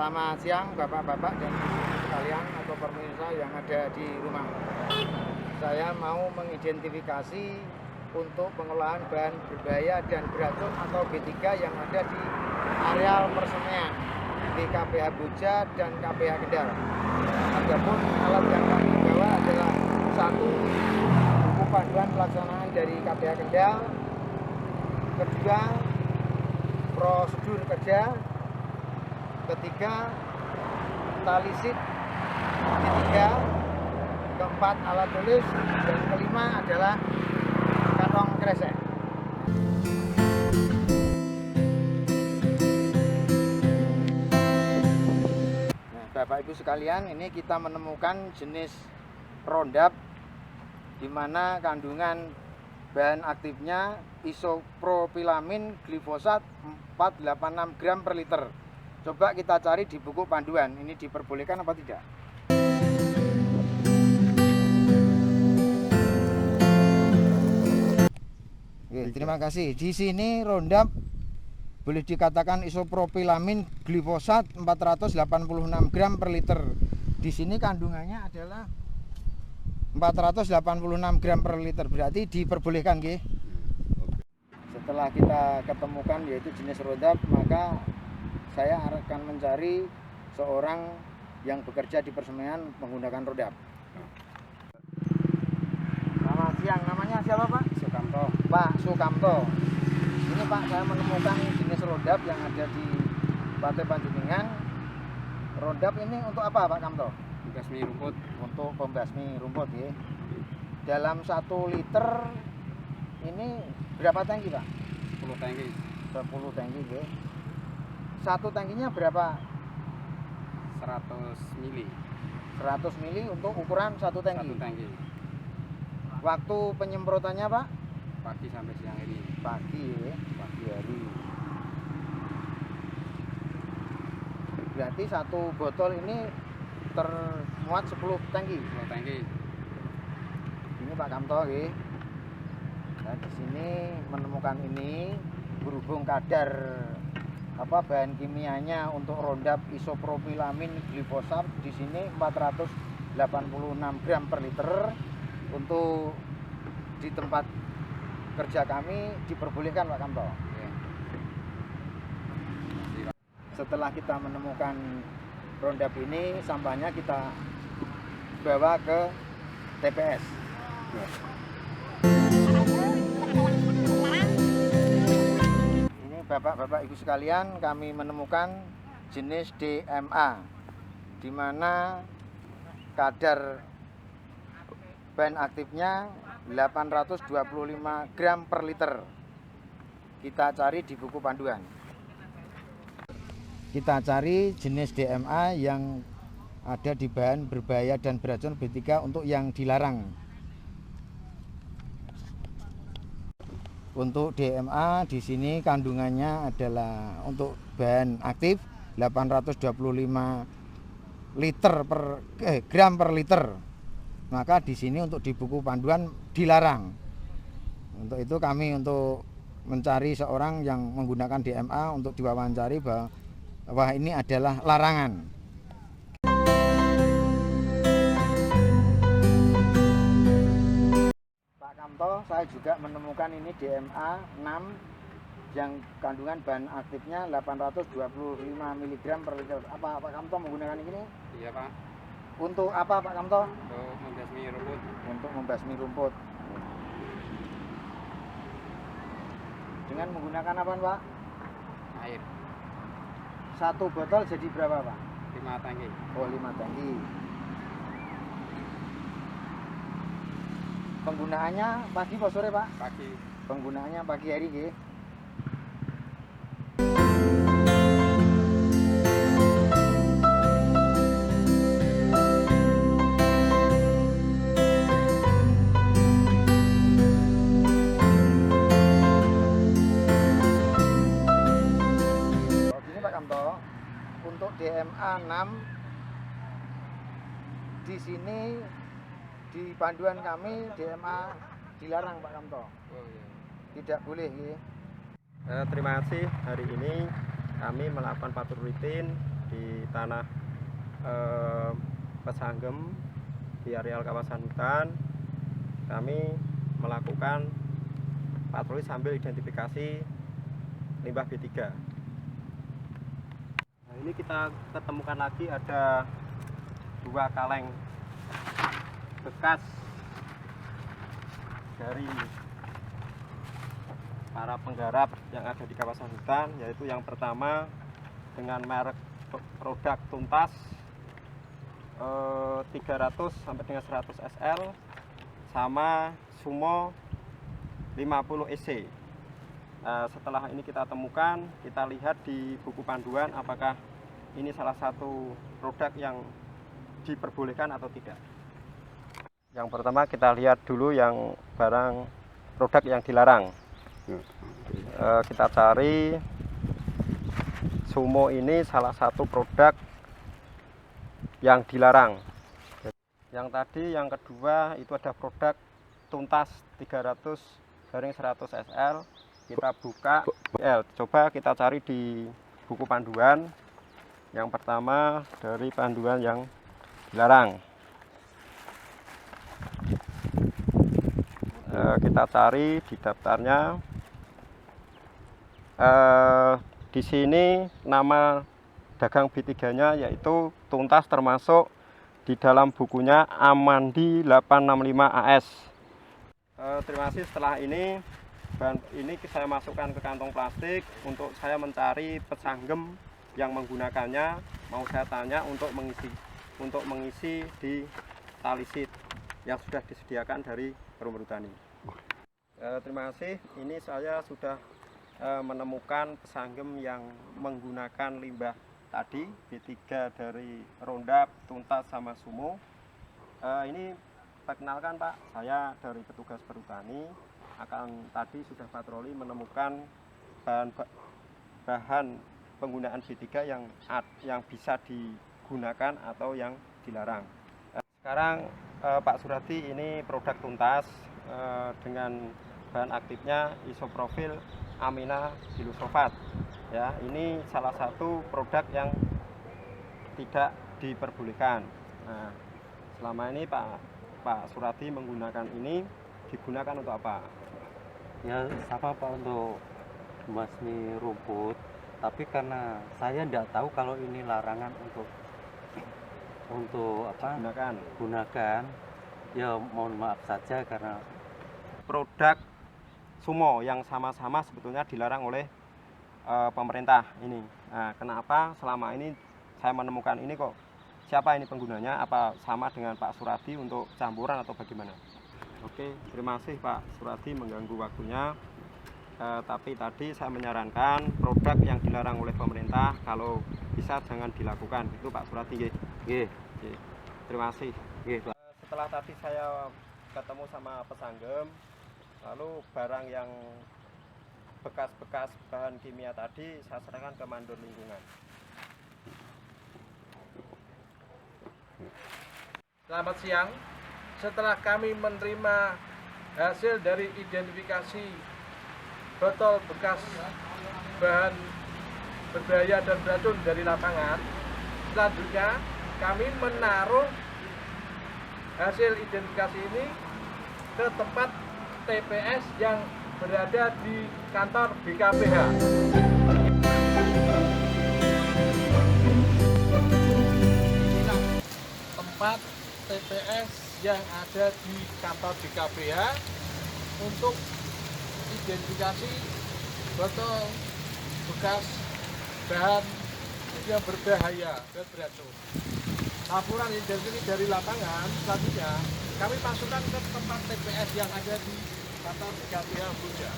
Selamat siang Bapak-bapak dan ibu sekalian atau pemirsa yang ada di rumah. Saya mau mengidentifikasi untuk pengolahan bahan berbahaya dan beracun atau B3 yang ada di areal persemian di KPH Boja dan KPH Kendal. Adapun alat yang kami bawa adalah satu, buku panduan pelaksanaan dari KPH Kendal, kedua, prosedur kerja, ketiga, tali sit, ketiga, keempat, alat tulis, dan kelima adalah kantong kresek. Nah, Bapak Ibu sekalian, ini kita menemukan jenis Roundup di mana kandungan bahan aktifnya isopropilamin glifosat 486 gram per liter. Coba kita cari di buku panduan, ini diperbolehkan apa tidak? Oke, terima kasih. Di sini Roundup boleh dikatakan isopropilamin glifosat 486 gram per liter. Di sini kandungannya adalah 486 gram per liter, berarti diperbolehkan, nggih. Setelah kita ketemukan yaitu jenis Roundup, maka saya akan mencari seorang yang bekerja di persemian menggunakan Roundup. Selamat siang, namanya siapa Pak? Sukamto. Pak Sukamto. Ini Pak, saya menemukan jenis Roundup yang ada di Pantai Panjenengan. Roundup ini untuk apa Pak Kamto? Pembasmi rumput. Untuk pembasmi rumput ya. Dalam 1 liter ini berapa tangki Pak? 10 tangki. 10 tangki ya. Satu tangkinya berapa? 100 mili. 100 mili untuk ukuran satu tangki. Satu tangki. Waktu penyemprotannya Pak? Pagi sampai siang hari. Pagi ya, pagi hari. Berarti satu botol ini termuat 10 tangki. 10 tangki. Ini Pak Kamto ya. Nah, di sini menemukan ini berhubung kadar bahan kimianya untuk Roundup isopropilamin glifosat di sini 486 gram per liter. Untuk di tempat kerja kami diperbolehkan Pak Kamto. Ya. Setelah kita menemukan Roundup ini, sampahnya kita bawa ke TPS. Ya. Bapak-bapak Ibu sekalian, kami menemukan jenis DMA di mana kadar bahan aktifnya 825 gram per liter. Kita cari di buku panduan. Kita cari jenis DMA yang ada di bahan berbahaya dan beracun B3 untuk yang dilarang. Untuk DMA di sini kandungannya adalah untuk bahan aktif 825 gram per liter. Maka di sini untuk di buku panduan dilarang. Untuk itu kami untuk mencari seorang yang menggunakan DMA untuk diwawancari bahwa ini adalah larangan. Saya juga menemukan ini DMA 6 yang kandungan bahan aktifnya 825 mg per liter. Apa Pak Kamto menggunakan ini? Iya Pak. Untuk apa Pak Kamto? Untuk membasmi rumput. Untuk membasmi rumput. Dengan menggunakan apa Pak? Air. Satu botol jadi berapa Pak? 5 tangki. Oh 5 tangki. Penggunaannya pagi atau sore Pak? Pagi. Penggunaannya pagi hari nggih. Gini Pak Kamto, untuk DMA 6 di sini di panduan kami DMA dilarang Pak Kamto. Oh iya. Tidak boleh ya. Terima kasih. Hari ini kami melakukan patroli rutin di tanah Pesanggem di areal kawasan hutan. Kami melakukan patroli sambil identifikasi limbah B3. Nah, ini kita ketemukan lagi ada 2 kaleng bekas dari para penggarap yang ada di kawasan hutan, yaitu yang pertama dengan merek produk Tuntas 300 sampai dengan 100 SL sama Sumo 50 EC. Setelah ini kita temukan, kita lihat di buku panduan apakah ini salah satu produk yang diperbolehkan atau tidak. Yang pertama kita lihat dulu yang barang produk yang dilarang. Kita cari Sumo ini salah satu produk yang dilarang. Yang tadi yang kedua itu ada produk Tuntas 300/100 SL. Kita buka, coba kita cari di buku panduan. Yang pertama dari panduan yang dilarang. Kita cari di daftarnya. Di sini nama dagang B3-nya yaitu Tuntas, termasuk di dalam bukunya Amandi 865 AS. Terima kasih. Setelah ini saya masukkan ke kantong plastik untuk saya mencari Pesanggem yang menggunakannya. Mau saya tanya untuk mengisi di tali seat yang sudah disediakan dari Perum Perhutani. Terima kasih. Ini saya sudah menemukan Pesanggem yang menggunakan limbah tadi B3 dari Rondap, Tuntas sama Sumo. Ini perkenalkan Pak, saya dari petugas perhutani tadi sudah patroli menemukan bahan penggunaan B3 yang bisa digunakan atau yang dilarang. Sekarang Pak Suradi, ini produk Tuntas dengan bahan aktifnya isoprofil amina disulfat. Ya, ini salah satu produk yang tidak diperbolehkan. Nah, selama ini Pak Suradi menggunakan ini digunakan untuk apa? Ya sama Pak, untuk membasmi rumput. Tapi karena saya tidak tahu kalau ini larangan untuk apa? Gunakan. Ya mohon maaf saja karena produk Sumo yang sama-sama sebetulnya dilarang oleh pemerintah ini. Nah, kenapa selama ini saya menemukan ini kok siapa ini penggunanya? Apa sama dengan Pak Suradi untuk campuran atau bagaimana? Oke, terima kasih Pak Suradi mengganggu waktunya. Tapi tadi saya menyarankan produk yang dilarang oleh pemerintah kalau bisa jangan dilakukan. Itu Pak Suradi. Terima kasih. Setelah tadi saya ketemu sama Pesanggem, lalu barang yang bekas-bekas bahan kimia tadi saya serahkan ke mandor lingkungan. Selamat siang. Setelah kami menerima hasil dari identifikasi botol bekas bahan berbahaya dan beracun dari lapangan, selanjutnya kami menaruh hasil identifikasi ini ke tempat TPS yang berada di kantor BKPH. Inilah tempat TPS yang ada di kantor BKPH untuk identifikasi botol bekas bahan yang berbahaya dan beracun. Laporan identifikasi dari lapangan selanjutnya kami masukkan ke tempat TPS yang ada di kantor BKPH Buja.